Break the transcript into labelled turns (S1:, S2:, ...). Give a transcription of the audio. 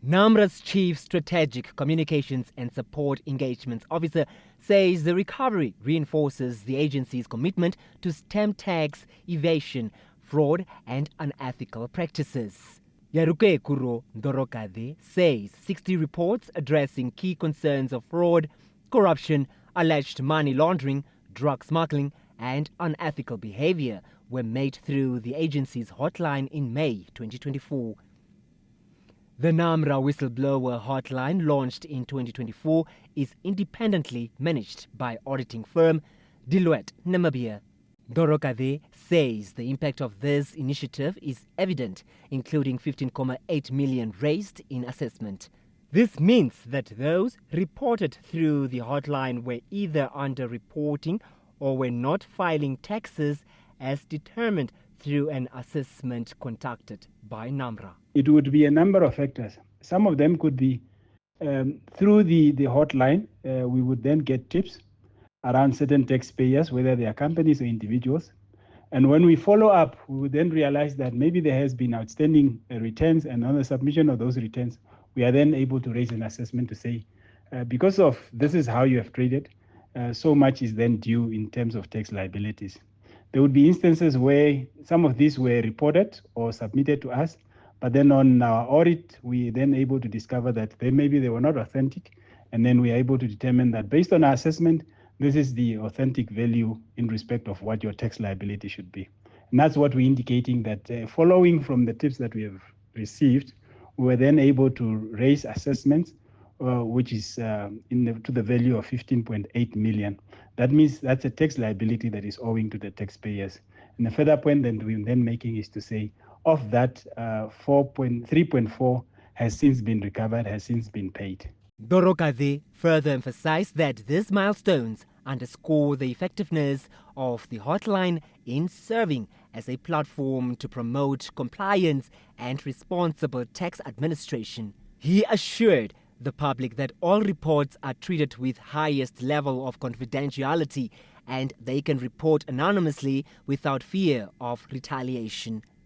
S1: NamRA's Chief Strategic Communications and Support Engagements Officer says the recovery reinforces the agency's commitment to stem tax evasion, fraud and unethical practices. Yaruke Kuro Ndorokade says 60 reports addressing key concerns of fraud, corruption, alleged money laundering, drug smuggling and unethical behavior were made through the agency's hotline in May 2024. The NamRA whistleblower hotline, launched in 2024, is independently managed by auditing firm Deloitte Namibia. Dorokade says the impact of this initiative is evident, including 15.8 million raised in assessment. This means that those reported through the hotline were either under-reporting or were not filing taxes as determined through an assessment conducted by NamRA.
S2: It would be a number of factors. Some of them could be through the hotline. We would then get tips around certain taxpayers, whether they are companies or individuals. And when we follow up, we would then realize that maybe there has been outstanding returns, and on the submission of those returns, we are then able to raise an assessment to say, because of this is how you have traded, so much is then due in terms of tax liabilities. There would be instances where some of these were reported or submitted to us, but then on our audit, we then able to discover that maybe they were not authentic, and then we are able to determine that based on our assessment, this is the authentic value in respect of what your tax liability should be. And that's what we're indicating, that following from the tips that we have received, we were then able to raise assessments, which is to the value of 15.8 million. That means that's a tax liability that is owing to the taxpayers. And the further point that we're then making is to say, of that, 3.4 has since been recovered, has since been paid.
S1: Dorokade further emphasized that these milestones underscore the effectiveness of the hotline in serving as a platform to promote compliance and responsible tax administration. He assured the public that all reports are treated with highest level of confidentiality and they can report anonymously without fear of retaliation.